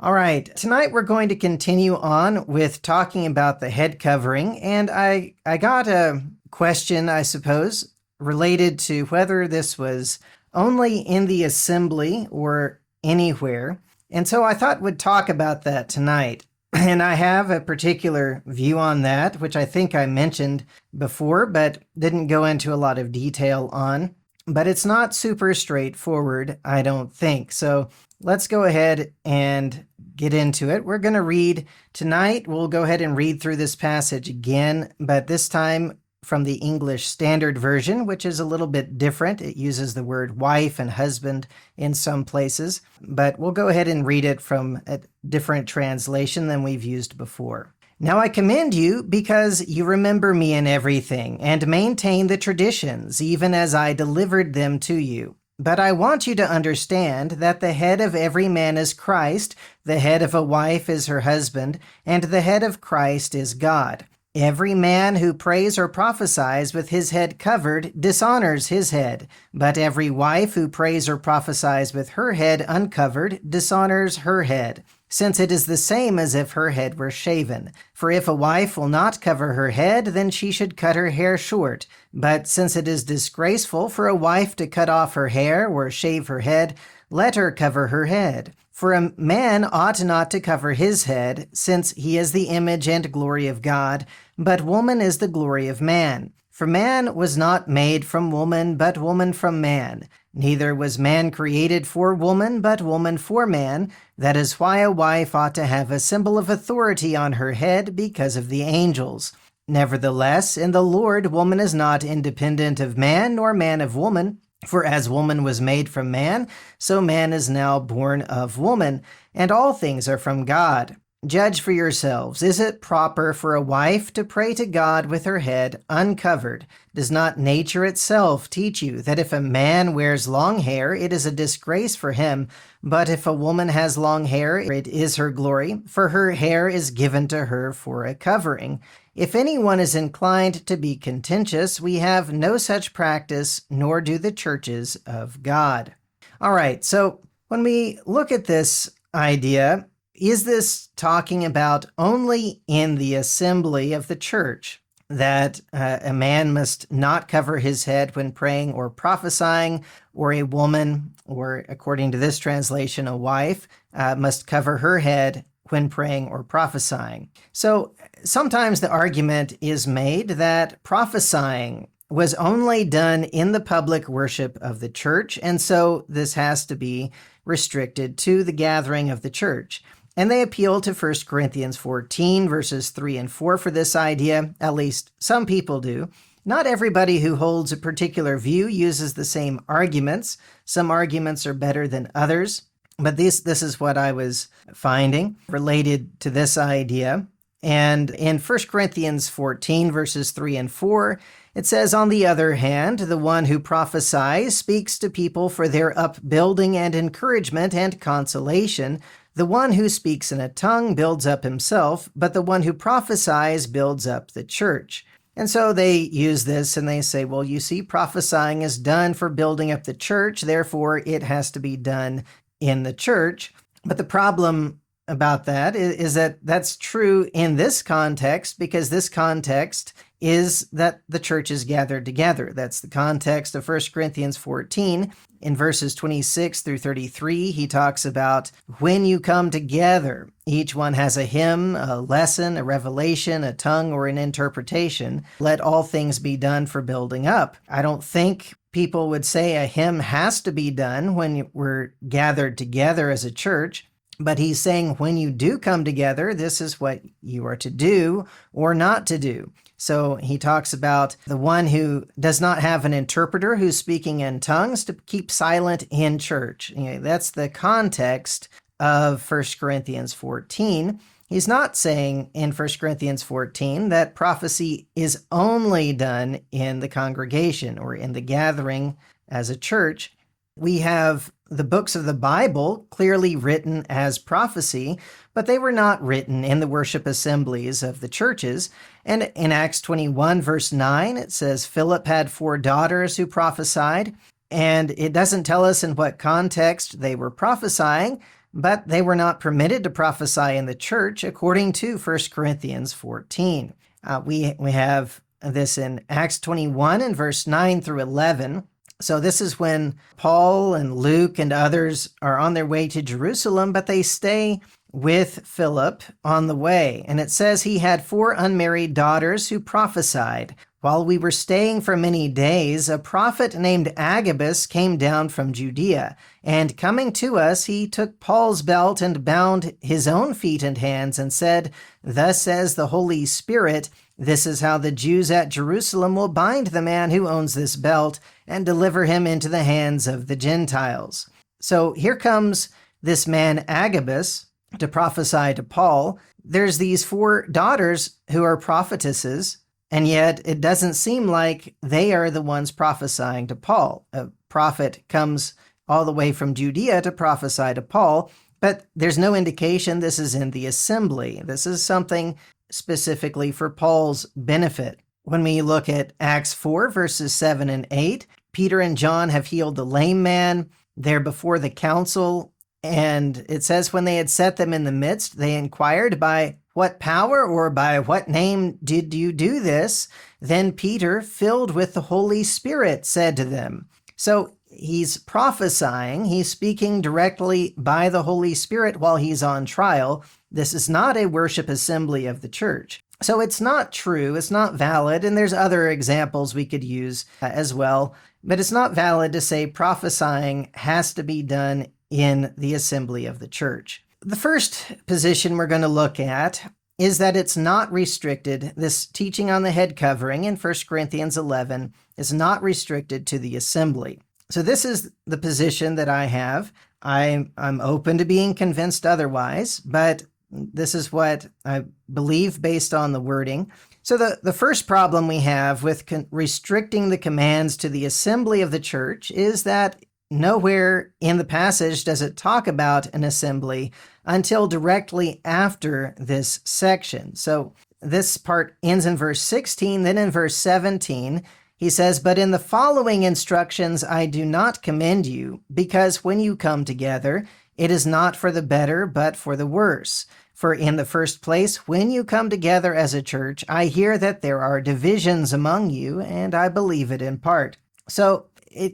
All right, tonight we're going to continue on with talking about the head covering, and I got a question, I suppose, related to whether this was only in the assembly or anywhere, and so I thought we'd talk about that tonight. And I have a particular view on that, which I think I mentioned before, but didn't go into a lot of detail on. But it's not super straightforward, I don't think. So let's go ahead and get into it. We're going to read tonight. We'll go ahead and read through this passage again, but this time from the English Standard Version, which is a little bit different. It uses the word wife and husband in some places, but we'll go ahead and read it from a different translation than we've used before. Now I commend you because you remember me in everything and maintain the traditions, even as I delivered them to you. But I want you to understand that the head of every man is Christ, the head of a wife is her husband, and the head of Christ is God. Every man who prays or prophesies with his head covered dishonors his head, but every wife who prays or prophesies with her head uncovered dishonors her head, since it is the same as if her head were shaven. For if a wife will not cover her head, then she should cut her hair short. But since it is disgraceful for a wife to cut off her hair or shave her head, let her cover her head. For a man ought not to cover his head, since he is the image and glory of God, but woman is the glory of man. For man was not made from woman, but woman from man. Neither was man created for woman, but woman for man. That is why a wife ought to have a symbol of authority on her head because of the angels. Nevertheless, in the Lord, woman is not independent of man, nor man of woman. For as woman was made from man, so man is now born of woman, and all things are from God. Judge for yourselves. Is it proper for a wife to pray to God with her head uncovered? Does not nature itself teach you that if a man wears long hair, it is a disgrace for him, but if a woman has long hair, it is her glory, for her hair is given to her for a covering? If anyone is inclined to be contentious, we have no such practice, nor do the churches of God. All right, so when we look at this idea, is this talking about only in the assembly of the church that a man must not cover his head when praying or prophesying, or a woman, or according to this translation, a wife, must cover her head when praying or prophesying? So sometimes the argument is made that prophesying was only done in the public worship of the church, and so this has to be restricted to the gathering of the church. And they appeal to 1 Corinthians 14, verses 3 and 4 for this idea. At least some people do. Not everybody who holds a particular view uses the same arguments. Some arguments are better than others. But this is what I was finding related to this idea. And in 1 Corinthians 14, verses 3 and 4, it says, on the other hand, the one who prophesies speaks to people for their upbuilding and encouragement and consolation. The one who speaks in a tongue builds up himself, but the one who prophesies builds up the church. And so they use this and they say, well, you see, prophesying is done for building up the church, therefore it has to be done in the church. But the problem about that is that that's true in this context, because this context is that the church is gathered together. That's the context of 1 Corinthians 14. In verses 26 through 33, he talks about when you come together, each one has a hymn, a lesson, a revelation, a tongue, or an interpretation. Let all things be done for building up. I don't think people would say a hymn has to be done when we're gathered together as a church. But he's saying when you do come together, this is what you are to do or not to do. So he talks about the one who does not have an interpreter who's speaking in tongues to keep silent in church. That's the context of 1 Corinthians 14. He's not saying in 1 Corinthians 14 that prophecy is only done in the congregation or in the gathering as a church. We have the books of the Bible clearly written as prophecy, but they were not written in the worship assemblies of the churches. And in Acts 21, verse 9, it says, Philip had 4 daughters who prophesied, and it doesn't tell us in what context they were prophesying, but they were not permitted to prophesy in the church according to 1 Corinthians 14. We have this in Acts 21 and verse 9 through 11. So this is when Paul and Luke and others are on their way to Jerusalem, but they stay with Philip on the way. And it says he had 4 unmarried daughters who prophesied. While we were staying for many days, a prophet named Agabus came down from Judea. And coming to us, he took Paul's belt and bound his own feet and hands and said, "Thus says the Holy Spirit, this is how the Jews at Jerusalem will bind the man who owns this belt and deliver him into the hands of the Gentiles." So here comes this man Agabus to prophesy to Paul. There's these 4 daughters who are prophetesses, and yet it doesn't seem like they are the ones prophesying to Paul. A prophet comes all the way from Judea to prophesy to Paul, but there's no indication this is in the assembly. This is something specifically for Paul's benefit. When we look at Acts 4, verses 7 and 8, Peter and John have healed the lame man. They're before the council, and it says when they had set them in the midst, they inquired, "By what power or by what name did you do this?" Then Peter, filled with the Holy Spirit, said to them. So he's prophesying. He's speaking directly by the Holy Spirit while he's on trial. This is not a worship assembly of the church. So it's not true. It's not valid. And there's other examples we could use as well. But it's not valid to say prophesying has to be done in the assembly of the church. The first position we're going to look at is that it's not restricted. This teaching on the head covering in 1 Corinthians 11 is not restricted to the assembly. So this is the position that I have. I'm open to being convinced otherwise, but this is what I believe based on the wording. So the first problem we have with restricting the commands to the assembly of the church is that nowhere in the passage does it talk about an assembly until directly after this section. So this part ends in verse 16, then in verse 17, he says, "But in the following instructions I do not commend you, because when you come together, it is not for the better, but for the worse. For in the first place, when you come together as a church, I hear that there are divisions among you, and I believe it in part." So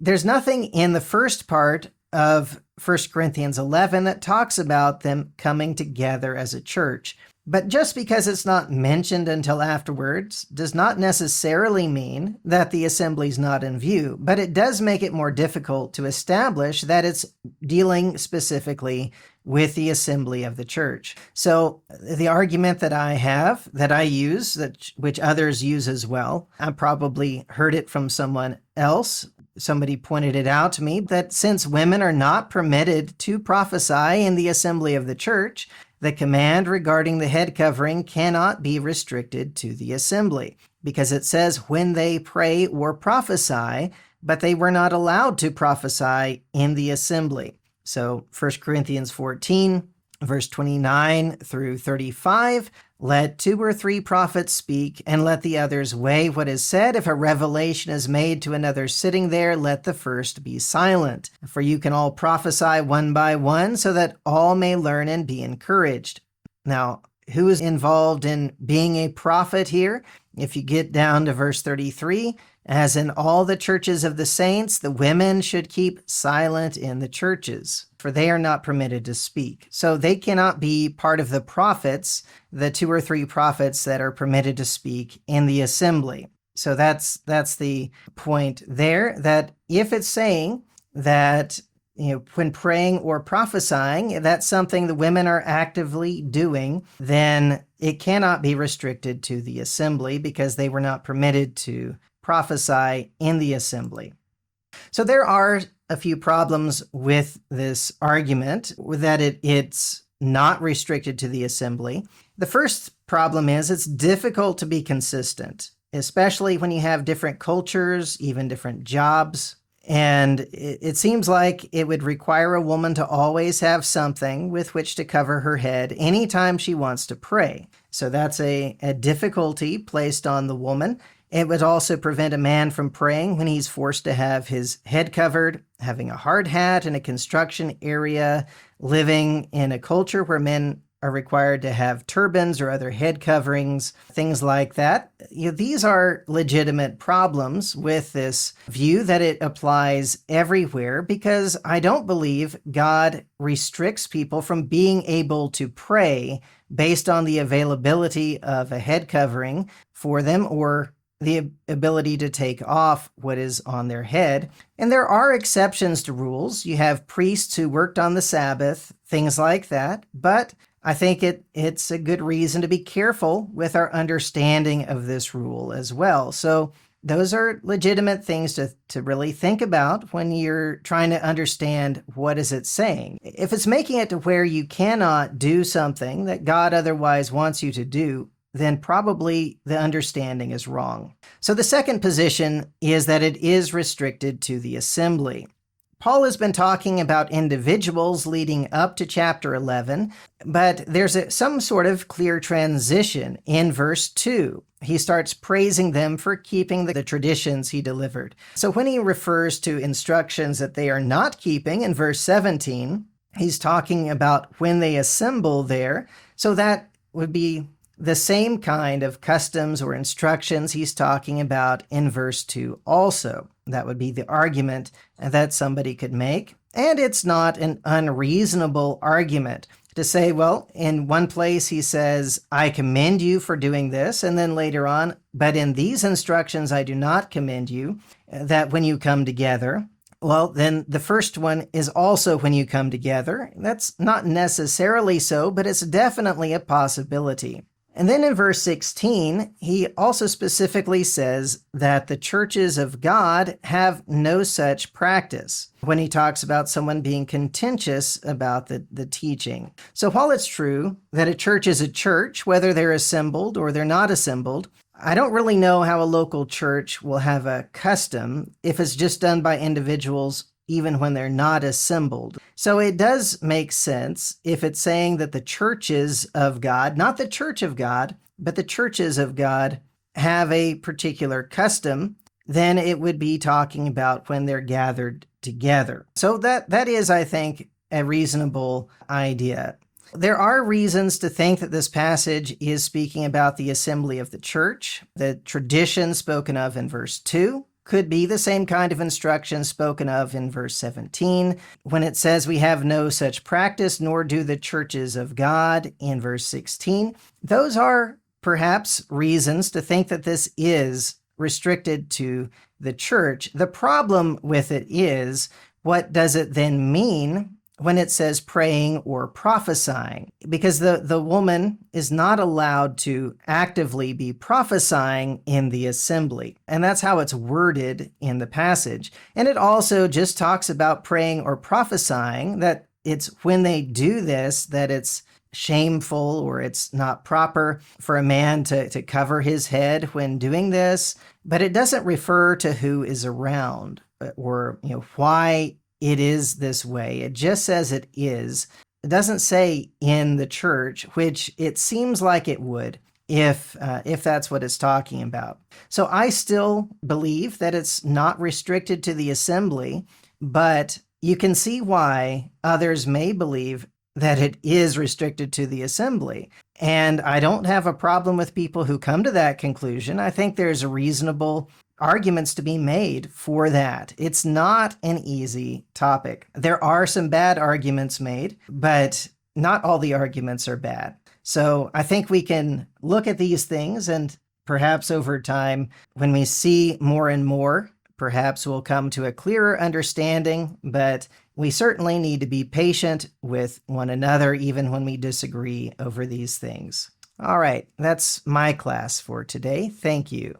there's nothing in the first part of 1 Corinthians 11 that talks about them coming together as a church. But just because it's not mentioned until afterwards does not necessarily mean that the assembly's not in view, but it does make it more difficult to establish that it's dealing specifically with the assembly of the church. So the argument that I have, that I use, which others use as well, I probably heard it from someone else. Somebody pointed it out to me that since women are not permitted to prophesy in the assembly of the church, the command regarding the head covering cannot be restricted to the assembly, because it says when they pray or prophesy, but they were not allowed to prophesy in the assembly. So 1 Corinthians 14, verse 29 through 35, "Let 2 or 3 prophets speak, and let the others weigh what is said. If a revelation is made to another sitting there, let the first be silent. For you can all prophesy one by one, so that all may learn and be encouraged." Now, who is involved in being a prophet here? If you get down to verse 33, "As in all the churches of the saints, the women should keep silent in the churches, for they are not permitted to speak." So they cannot be part of the prophets, the 2 or 3 prophets that are permitted to speak in the assembly. So that's the point there, that if it's saying that, when praying or prophesying, that's something the women are actively doing, then it cannot be restricted to the assembly because they were not permitted to prophesy in the assembly. So there are a few problems with this argument, that it's not restricted to the assembly. The first problem is it's difficult to be consistent, especially when you have different cultures, even different jobs. And it seems like it would require a woman to always have something with which to cover her head anytime she wants to pray. So that's a difficulty placed on the woman. It would also prevent a man from praying when he's forced to have his head covered, having a hard hat in a construction area, living in a culture where men are required to have turbans or other head coverings, things like that. These are legitimate problems with this view that it applies everywhere, because I don't believe God restricts people from being able to pray based on the availability of a head covering for them or the ability to take off what is on their head. And there are exceptions to rules. You have priests who worked on the Sabbath, things like that. But I think it's a good reason to be careful with our understanding of this rule as well. So those are legitimate things to really think about when you're trying to understand what is it saying. If it's making it to where you cannot do something that God otherwise wants you to do, then probably the understanding is wrong. So the second position is that it is restricted to the assembly. Paul has been talking about individuals leading up to chapter 11, but there's some sort of clear transition in verse 2. He starts praising them for keeping the traditions he delivered. So when he refers to instructions that they are not keeping in verse 17, he's talking about when they assemble there. So that would be the same kind of customs or instructions he's talking about in verse 2 also. That would be the argument that somebody could make. And it's not an unreasonable argument to say, well, in one place he says, I commend you for doing this. And then later on, but in these instructions I do not commend you, that when you come together. Well, then the first one is also when you come together. That's not necessarily so, but it's definitely a possibility. And then in verse 16, he also specifically says that the churches of God have no such practice when he talks about someone being contentious about the teaching. So while it's true that a church is a church, whether they're assembled or they're not assembled, I don't really know how a local church will have a custom if it's just done by individuals even when they're not assembled. So it does make sense if it's saying that the churches of God, not the church of God, but the churches of God have a particular custom, then it would be talking about when they're gathered together. So that is, I think, a reasonable idea. There are reasons to think that this passage is speaking about the assembly of the church. The tradition spoken of in verse 2 could be the same kind of instruction spoken of in verse 17, when it says we have no such practice, nor do the churches of God in verse 16. Those are perhaps reasons to think that this is restricted to the church. The problem with it is, what does it then mean when it says praying or prophesying? Because the woman is not allowed to actively be prophesying in the assembly. And that's how it's worded in the passage. And it also just talks about praying or prophesying, that it's when they do this that it's shameful or it's not proper for a man to cover his head when doing this. But it doesn't refer to who is around or why it is this way. It just says it is. It doesn't say in the church, which it seems like it would if that's what it's talking about. So I still believe that it's not restricted to the assembly, but you can see why others may believe that it is restricted to the assembly. And I don't have a problem with people who come to that conclusion. I think there's reasonable arguments to be made for that. It's not an easy topic. There are some bad arguments made, but not all the arguments are bad. So I think we can look at these things, and perhaps over time, when we see more and more, perhaps we'll come to a clearer understanding, but we certainly need to be patient with one another, even when we disagree over these things. All right, that's my class for today. Thank you.